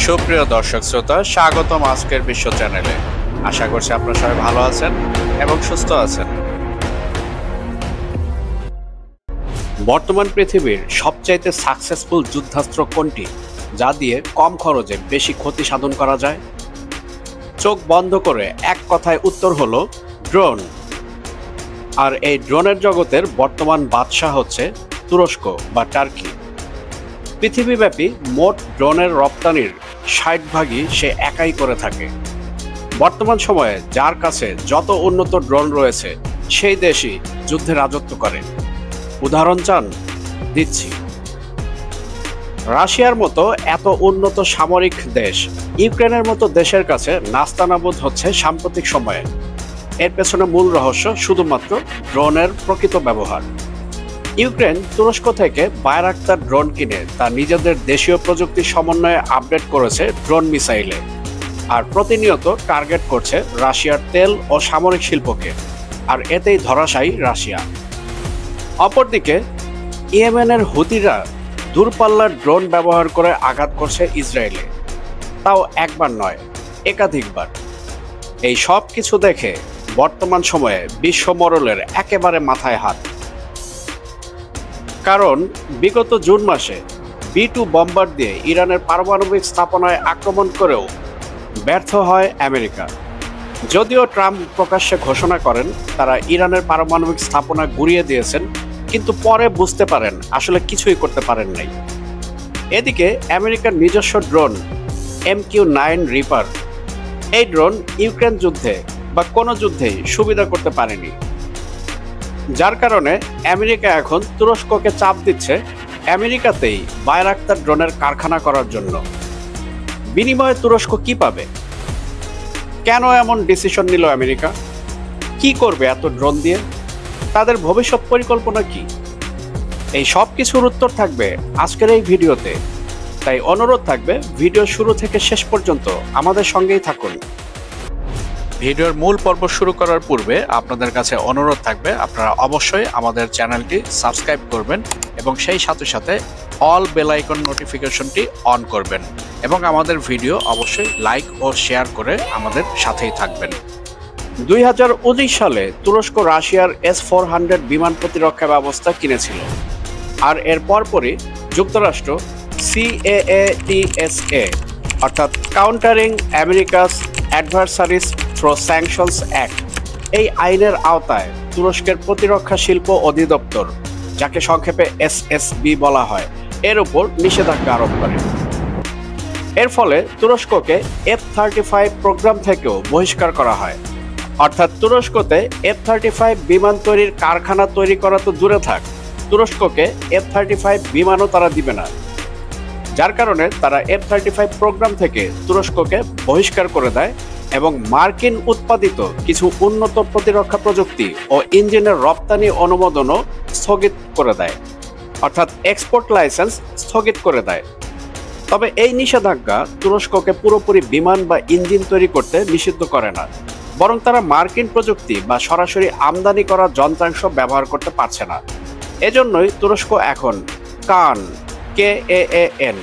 সুপ্রিয় দর্শক শ্রোতা, স্বাগতম আজকের বিশ্ব চ্যানেলে। আশা করছি আপনারা সবাই ভালো আছেন এবং সুস্থ আছেন। বর্তমান পৃথিবীর সবচাইতে সাকসেসফুল যুদ্ধাস্ত্র কোনটি, যা দিয়ে কম খরচে বেশি ক্ষতি সাধন করা যায়? চোখ বন্ধ করে এক কথায় উত্তর হলো ড্রোন। আর এই ড্রোনের জগতের বর্তমান বাদশা হচ্ছে তুরস্ক বা টার্কি। পৃথিবীব্যাপী মোট ড্রোনের রপ্তানির 60% সে একাই করে থাকে। বর্তমান সময়ে যার কাছে যত উন্নত ড্রোন রয়েছে সেই দেশই যুদ্ধে রাজত্ব করে। উদাহরণ চান? দিচ্ছি। রাশিয়ার মতো এত উন্নত সামরিক দেশ ইউক্রেনের মতো দেশের কাছে নাস্তানাবুদ হচ্ছে সাম্প্রতিক সময়ে। এর পেছনে মূল রহস্য শুধুমাত্র ড্রোনের প্রকৃত ব্যবহার। ইউক্রেন তুরস্ক থেকে বায়রাক্তার ড্রোন কিনে তার নিজেদের দেশীয় প্রযুক্তির সমন্বয়ে আপডেট করেছে ড্রোন মিসাইলে, আর প্রতিনিয়ত টার্গেট করছে রাশিয়ার তেল ও সামরিক শিল্পকে, আর এতেই ধরাশায়ী রাশিয়া। অপরদিকে ইয়েমেনের হুতিরা দূরপাল্লার ড্রোন ব্যবহার করে আঘাত করছে ইসরায়েলে, তাও একবার নয়, একাধিকবার। এই সব কিছু দেখে বর্তমান সময়ে বিশ্ব মরলের একেবারে মাথায় হাত। কারণ বিগত জুন মাসে B-2 বম্বার দিয়ে ইরানের পারমাণবিক স্থাপনায় আক্রমণ করেও ব্যর্থ হয় আমেরিকা। যদিও ট্রাম্প প্রকাশ্যে ঘোষণা করেন তারা ইরানের পারমাণবিক স্থাপনা গুঁড়িয়ে দিয়েছেন, কিন্তু পরে বুঝতে পারেন আসলে কিছুই করতে পারেন নাই। এদিকে আমেরিকার নিজস্ব ড্রোন MQ-9 রিপার, এই ড্রোন ইউক্রেন যুদ্ধে বা কোনো যুদ্ধেই সুবিধা করতে পারেনি, যার কারণে আমেরিকা এখন তুরস্ককে চাপ দিচ্ছে আমেরিকাতেই বায়রাক্তার ড্রোনের কারখানা করার জন্য। বিনিময়ে তুরস্ক কি পাবে? কেন এমন ডিসিশন নিল আমেরিকা? কি করবে এত ড্রোন দিয়ে? তাদের ভবিষ্যৎ পরিকল্পনা কি? এই সব কিছুর উত্তর থাকবে আজকের এই ভিডিওতে, তাই অনুরোধ থাকবে ভিডিও শুরু থেকে শেষ পর্যন্ত আমাদের সঙ্গেই থাকুন। ভিডিওর মূল পর্ব শুরু করার পূর্বে আপনাদের কাছে অনুরোধ থাকবে আপনারা অবশ্যই আমাদের চ্যানেলটি সাবস্ক্রাইব করবেন এবং সেই সাথে সাথে অল বেল আইকন নোটিফিকেশনটি অন করবেন এবং আমাদের ভিডিও অবশ্যই লাইক ও শেয়ার করে আমাদের সাথেই থাকবেন। 2019 সালে তুরস্ক রাশিয়ার S-400 বিমান প্রতিরক্ষা ব্যবস্থা কিনেছিল, আর এর পরপরই যুক্তরাষ্ট্র CAATSA অর্থাৎ countering America's adversaries through sanctions act, এই আইনের আওতায় তুরস্কের প্রতিরক্ষা শিল্প অধিদপ্তর, যাকে সংক্ষেপে SSB বলা হয়, এর উপর নিষেধাজ্ঞা আরোপ করে। এর ফলে তুরস্ককে F-35 প্রোগ্রাম থেকেও বহিষ্কার করা হয়। অর্থাৎ তুরস্কতে F-35 বিমান তৈরির কারখানা তৈরি করা তো দূরে থাক, তুরস্ককে F-35 বিমানও তারা দিবে না, যার কারণে তারা F-35 প্রোগ্রাম থেকে তুরস্ককে বহিষ্কার করে দেয় এবং মার্কিন উৎপাদিত কিছু উন্নত প্রতিরক্ষা প্রযুক্তি ও ইঞ্জিনের রপ্তানি অনুমোদনও স্থগিত করে দেয়, অর্থাৎ এক্সপোর্ট লাইসেন্স স্থগিত করে দেয়। তবে এই নিষেধাজ্ঞা তুরস্ককে পুরোপুরি বিমান বা ইঞ্জিন তৈরি করতে নিষিদ্ধ করে না, বরং তারা মার্কিন প্রযুক্তি বা সরাসরি আমদানি করা যন্ত্রাংশ ব্যবহার করতে পারছে না। এজন্যই তুরস্ক এখন কান KAAN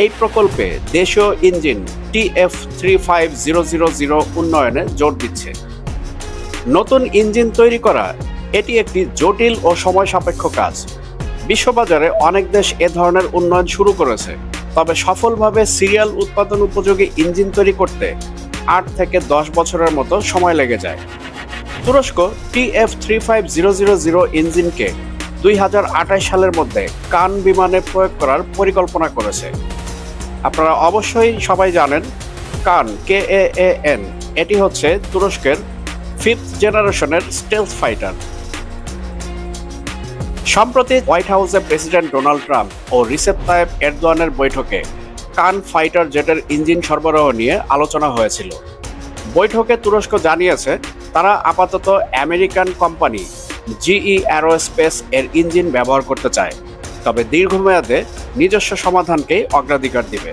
এই প্রকল্পে দেশীয় ইঞ্জিন TF-35000 উন্নয়নে জোর দিচ্ছে। নতুন ইঞ্জিন তৈরি করা এটি একটি জটিল ও সময় সাপেক্ষ কাজ। বিশ্ববাজারে অনেক দেশ এ ধরনের উন্নয়ন শুরু করেছে, তবে সফলভাবে সিরিয়াল উৎপাদন উপযোগী ইঞ্জিন তৈরি করতে 8 থেকে 10 বছরের মতো সময় লেগে যায়। তুরস্ক TF-35000 ইঞ্জিনকে 2028 সালের মধ্যে কান বিমানে প্রয়োগ করার পরিকল্পনা করেছে। আপনারা অবশ্যই সবাই জানেন কান KAAN এটি হচ্ছে তুরস্কের 5th জেনারেশনের স্টেলথ ফাইটার। সম্প্রতি হোয়াইট হাউসে প্রেসিডেন্ট ডোনাল্ড ট্রাম্প ও রিসেপ তাইয়েপ এরদোয়ানের বৈঠকে কান ফাইটার জেটের ইঞ্জিন সরবরাহ নিয়ে আলোচনা হয়েছিল। বৈঠকে তুরস্ক জানিয়েছে তারা আপাতত আমেরিকান কোম্পানি GE অ্যারোস্পেস এর ইঞ্জিন ব্যবহার করতে চায়, তবে দীর্ঘমেয়াদে নিজস্ব সমাধানকেই অগ্রাধিকার দিবে।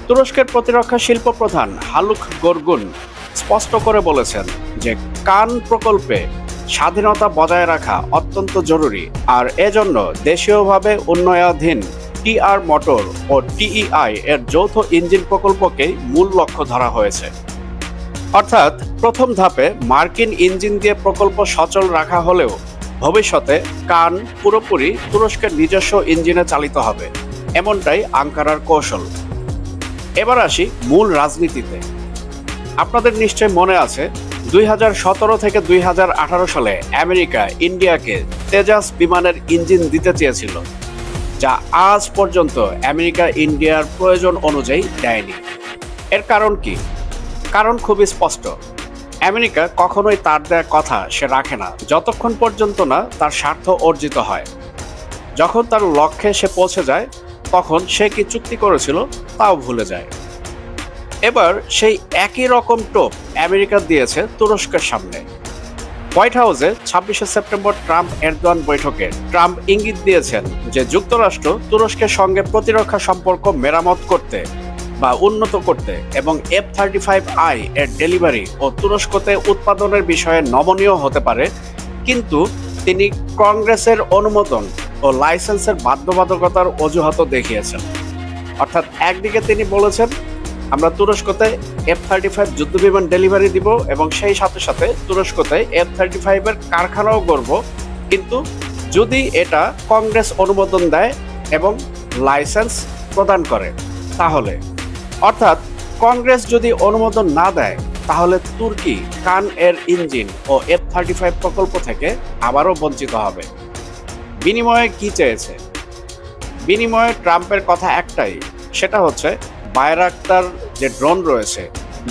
তুরস্কের প্রতিরক্ষা শিল্প প্রধান হালুক গোরগুন স্পষ্ট করে বলেছেন যে কান প্রকল্পে স্বাধীনতা বজায় রাখা অত্যন্ত জরুরি, আর এজন্য দেশীয়ভাবে উন্নয়নাধীন টিআর মোটর ও টিইআই এর যৌথ ইঞ্জিন প্রকল্পকেই মূল লক্ষ্য ধরা হয়েছে। অর্থাৎ প্রথম ধাপে মার্কিন ইঞ্জিন দিয়ে প্রকল্প সচল রাখা হলেও ভবিষ্যতে কান পুরোপুরি তুরস্কের নিজস্ব ইঞ্জিনে চালিত হবে, এমনটাই আঙ্কারার কৌশল। এবার আসি মূল রাজনীতিতে। আপনাদের নিশ্চয় মনে আছে 2017 থেকে 2018 সালে আমেরিকা ইন্ডিয়াকে তেজাস বিমানের ইঞ্জিন দিতে চেয়েছিল, যা আজ পর্যন্ত আমেরিকা ইন্ডিয়ার প্রয়োজন অনুযায়ী দেয়নি। এর কারণ কি? কারণ খুবই স্পষ্ট। আমেরিকা কখনোই তার দেয়া কথা সে রাখে না যতক্ষণ পর্যন্ত না তার স্বার্থ অর্জিত হয়। যখন তার লক্ষ্যে সে পৌঁছে যায় তখন সে কি চুক্তি করেছিল তাও ভুলে যায়। এবার সেই একই রকম টোপ আমেরিকা দিয়েছে তুরস্কের সামনে। হোয়াইট হাউসে 26শে সেপ্টেম্বর ট্রাম্প এরদোয়ান বৈঠকে ট্রাম্প ইঙ্গিত দিয়েছেন যে যুক্তরাষ্ট্র তুরস্কের সঙ্গে প্রতিরক্ষা সম্পর্ক মেরামত করতে বা উন্নত করতে এবং F-35I এর ডেলিভারি ও তুরস্কতে উৎপাদনের বিষয়ে নমনীয় হতে পারে, কিন্তু তিনি কংগ্রেসের অনুমোদন ও লাইসেন্সের বাধ্যবাধকতার অজুহাতও দেখিয়েছেন। অর্থাৎ একদিকে তিনি বলেছেন আমরা তুরস্কতে F-35 যুদ্ধবিমান ডেলিভারি দিব এবং সেই সাথে সাথে তুরস্কতে F-35 এর কারখানাও গড়ব, কিন্তু যদি এটা কংগ্রেস অনুমোদন দেয় এবং লাইসেন্স প্রদান করে তাহলে। অর্থাৎ কংগ্রেস যদি অনুমোদন না দেয় তাহলে তুর্কি কান এর ইঞ্জিন ও F-35 প্রকল্প থেকে আবারও বঞ্চিত হবে। বিনিময়ে কি চেয়েছে? বিনিময়ে ট্রাম্পের কথা একটাই, সেটা হচ্ছে বায়রাক্তার যে ড্রোন রয়েছে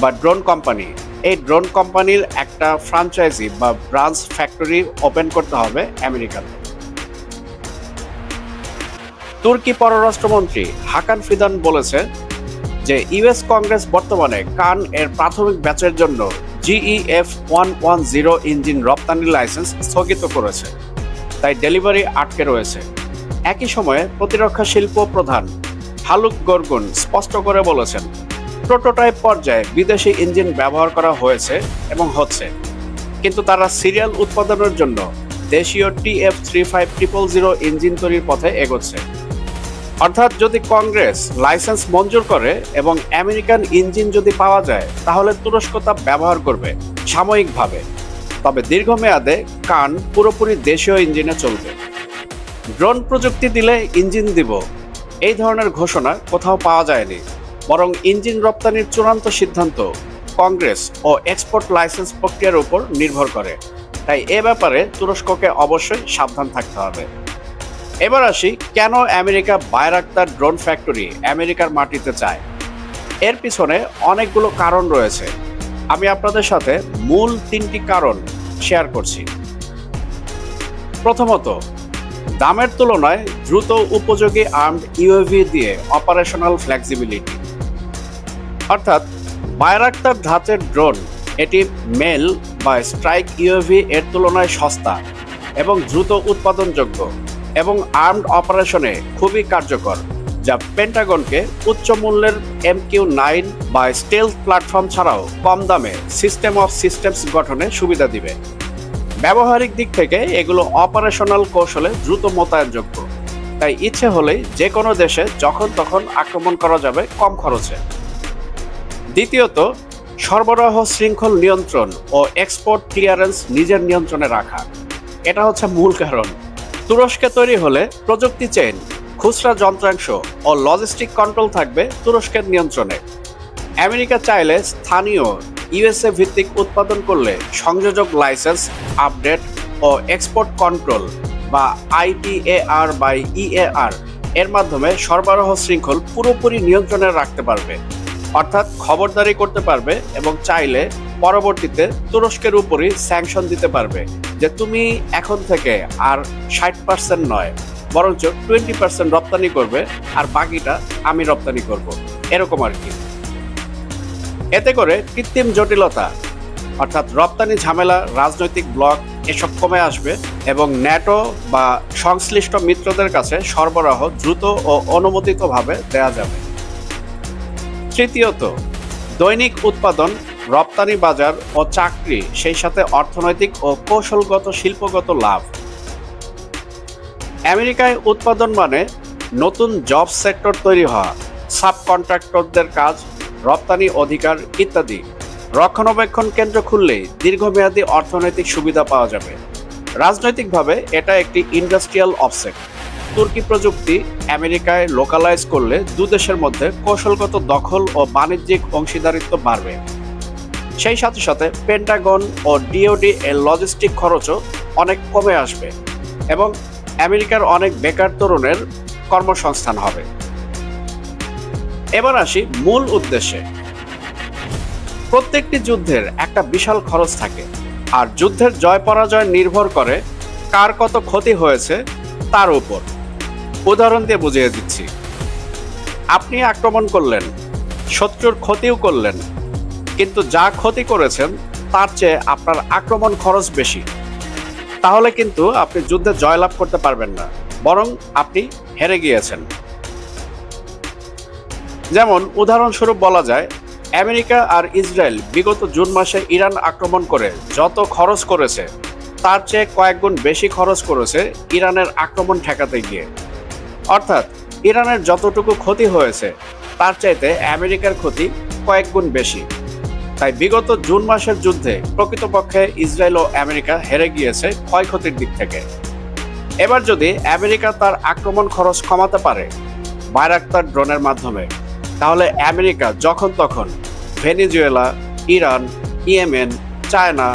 বা ড্রোন কোম্পানি, এই ড্রোন কোম্পানির একটা ফ্র্যাঞ্চাইজি বা ব্রাঞ্চ ফ্যাক্টরি ওপেন করতে হবে আমেরিকাতে। তুর্কি পররাষ্ট্রমন্ত্রী হাকান ফিদান বলেছে যে ইউএস কংগ্রেস বর্তমানে কান এর প্রাথমিক ব্যাচের জন্য GEF-110 ইঞ্জিন রপ্তানি লাইসেন্স স্থগিত করেছে, তাই ডেলিভারি আটকে রয়েছে। একই সময়ে প্রতিরক্ষা শিল্প প্রধান হালুক গর্গুন স্পষ্ট করে বলেছেন প্রোটোটাইপ পর্যায়ে বিদেশি ইঞ্জিন ব্যবহার করা হয়েছে এবং হচ্ছে, কিন্তু তারা সিরিয়াল উৎপাদনের জন্য দেশীয় TF-3500 ইঞ্জিন তৈরির পথে এগোচ্ছে। অর্থাৎ যদি কংগ্রেস লাইসেন্স মঞ্জুর করে এবং আমেরিকান ইঞ্জিন যদি পাওয়া যায় তাহলে তুরস্ক তা ব্যবহার করবে সাময়িকভাবে, তবে দীর্ঘমেয়াদে কান পুরোপুরি দেশীয় ইঞ্জিনে চলবে। ড্রোন প্রযুক্তি দিলে ইঞ্জিন দিব, এই ধরনের ঘোষণা কোথাও পাওয়া যায়নি, বরং ইঞ্জিন রপ্তানির চূড়ান্ত সিদ্ধান্ত কংগ্রেস ও এক্সপোর্ট লাইসেন্স প্রক্রিয়ার উপর নির্ভর করে। তাই এ ব্যাপারে তুরস্ককে অবশ্যই সাবধান থাকতে হবে। এবার আসি কেন আমেরিকা বায়রাক্তার ড্রোন ফ্যাক্টরি আমেরিকার মাটিতে চায়। এর পিছনে অনেকগুলো কারণ রয়েছে, আমি আপনাদের সাথে মূল 3টি কারণ শেয়ার করছি। প্রথমত, দামের তুলনায় দ্রুত উপযোগী আর্মড ইউএভি দিয়ে অপারেশনাল ফ্লেক্সিবিলিটি। অর্থাৎ বায়রাক্তার ধাঁচের ড্রোন এটি মেল বা স্ট্রাইক ইউএভি এর তুলনায় সস্তা এবং দ্রুত উৎপাদনযোগ্য এবং আর্মড অপারেশনে খুবই কার্যকর, যা পেন্টাগনকে উচ্চ মূল্যের MQ-9 বা স্টেলথ প্ল্যাটফর্ম ছাড়াও কম দামে সিস্টেম অফ সিস্টেমস গঠনে সুবিধা দিবে। ব্যবহারিক দিক থেকে এগুলো অপারেশনাল কৌশলে দ্রুত মোতায়েনযোগ্য, তাই ইচ্ছে হলেই যে কোনো দেশে যখন তখন আক্রমণ করা যাবে কম খরচে। দ্বিতীয়ত, সরবরাহ শৃঙ্খল নিয়ন্ত্রণ ও এক্সপোর্ট ক্লিয়ারেন্স নিজের নিয়ন্ত্রণে রাখা, এটা হচ্ছে মূল কারণ। তুরস্কে তৈরি হলে প্রযুক্তি চেইন, খুচরা যন্ত্রাংশ ও লজিস্টিক কন্ট্রোল থাকবে তুরস্কের নিয়ন্ত্রণে। আমেরিকা চাইলে স্থানীয় ইউএসএ ভিত্তিক উৎপাদন করলে সংযোজক লাইসেন্স, আপডেট ও এক্সপোর্ট কন্ট্রোল বা ITAR বা EAR এর মাধ্যমে সরবরাহ শৃঙ্খল পুরোপুরি নিয়ন্ত্রণে রাখতে পারবে। অর্থাৎ খবরদারি করতে পারবে এবং চাইলে পরবর্তীতে তুরস্কের উপরই স্যাংশন দিতে পারবে যে তুমি এখন থেকে আর 60% নয় বরঞ্চ 20% রপ্তানি করবে আর বাকিটা আমি রপ্তানি করব, এরকম আর কি। এতে করে কৃত্রিম জটিলতা অর্থাৎ রপ্তানি ঝামেলা, রাজনৈতিক ব্লক এসব কমে আসবে এবং ন্যাটো বা সংশ্লিষ্ট মিত্রদের কাছে সরবরাহ দ্রুত ও অনুমোদিতভাবে দেয়া যাবে। তৃতীয়ত, দৈনিক উৎপাদন, রপ্তানি বাজার ও চাকরি, সেই সাথে অর্থনৈতিক ও কৌশলগত শিল্পগত লাভ। আমেরিকায় উৎপাদন মানে নতুন জব সেক্টর তৈরি হওয়া, সাব কন্ট্রাক্টরদের কাজ, রপ্তানি অধিকার ইত্যাদি। রক্ষণাবেক্ষণ কেন্দ্র খুললেই দীর্ঘমেয়াদী অর্থনৈতিক সুবিধা পাওয়া যাবে। রাজনৈতিকভাবে এটা একটি ইন্ডাস্ট্রিয়াল অফসেট। তুর্কি প্রযুক্তি আমেরিকায় লোকালাইজ করলে দুদেশের মধ্যে কৌশলগত দখল ও বাণিজ্যিক অংশীদারিত্ব বাড়বে। সেই সাথে সাথে পেন্টাগন ও ডিওডি এর লজিস্টিক খরচও অনেক কমে আসবে এবং আমেরিকার অনেক বেকার তরুণের কর্মসংস্থান হবে। এবার আসি মূল উদ্দেশ্যে। প্রত্যেকটি যুদ্ধের একটা বিশাল খরচ থাকে, আর যুদ্ধের জয় পরাজয় নির্ভর করে কার কত ক্ষতি হয়েছে তার উপর। উদাহরণ দিয়ে বুঝিয়ে দিচ্ছি। আপনি আক্রমণ করলেন, শত্রুর ক্ষতিও করলেন, কিন্তু যা ক্ষতি করেছেন তার চেয়ে আপনার আক্রমণ খরচ বেশি, তাহলে কিন্তু আপনি যুদ্ধে জয়লাভ করতে পারবেন না, বরং আপনি হেরে গিয়েছেন। যেমন উদাহরণস্বরূপ বলা যায়, আমেরিকা আর ইসরায়েল বিগত জুন মাসে ইরান আক্রমণ করে যত খরচ করেছে তার চেয়ে কয়েক গুণ বেশি খরচ করেছে ইরানের আক্রমণ ঠেকাতে গিয়ে। অর্থাৎ ইরানের যতটুকু ক্ষতি হয়েছে তার চাইতে আমেরিকার ক্ষতি কয়েক গুণ বেশি। তাই বিগত জুন মাসের যুদ্ধে প্রকৃতপক্ষে ইসরায়েল ও আমেরিকা হেরে গিয়েছে ক্ষয়ক্ষতির দিক থেকে। এবার যদি আমেরিকা তার আক্রমণ খরচ কমাতে পারে বাইরাক্তার ড্রোনের মাধ্যমে, তাহলে আমেরিকা যখন তখন Venezuela, Iran, Yemen, China,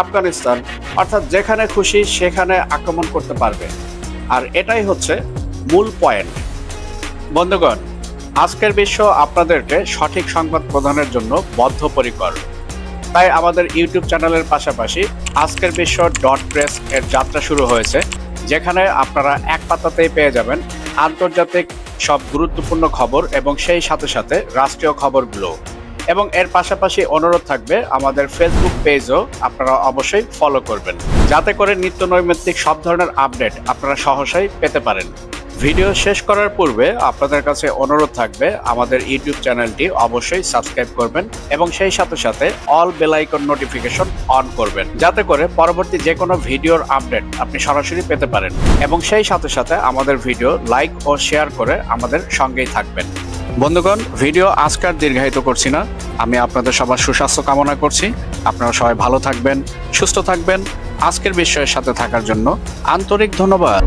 Afghanistan অর্থাৎ যেখানে খুশি সেখানে আক্রমণ করতে পারবে। আর এটাই হচ্ছে মূল পয়েন্ট। বন্ধুগণ, আজকের বিশ্ব আপনাদেরকে সঠিক সংবাদ প্রদানের জন্য বদ্ধপরিকর। তাই আমাদের ইউটিউব চ্যানেলের পাশাপাশি আজকের বিশ্ব .প্রেস এর যাত্রা শুরু হয়েছে, যেখানে আপনারা এক পাতাতেই পেয়ে যাবেন আন্তর্জাতিক সব গুরুত্বপূর্ণ খবর এবং সেই সাথে সাথে রাষ্ট্রীয় খবরগুলো। এবং এর পাশাপাশি অনুরোধ থাকবে আমাদের ফেসবুক পেজও আপনারা অবশ্যই ফলো করবেন, যাতে করে নিত্য নৈমিত্তিক সব ধরনের আপডেট আপনারা সহসাই পেতে পারেন। ভিডিও শেষ করার পূর্বে আপনাদের কাছে অনুরোধ থাকবে আমাদের ইউটিউব চ্যানেলটি অবশ্যই সাবস্ক্রাইব করবেন এবং সেই সাথে সাথে all bell icon notification on করবেন, যাতে করে পরবর্তী যে কোনো ভিডিওর আপডেট আপনি সরাসরি পেতে পারেন। এবং সেই সাথে সাথে আমাদের ভিডিও লাইক ও শেয়ার করে আমাদের সঙ্গেই থাকবেন। বন্ধুগণ, ভিডিও আজকার দীর্ঘায়িত করছি না। আমি আপনাদের সবার সুস্বাস্থ্য কামনা করছি। আপনারা সবাই ভালো থাকবেন, সুস্থ থাকবেন। আজকের বিষয়ের সাথে থাকার জন্য আন্তরিক ধন্যবাদ।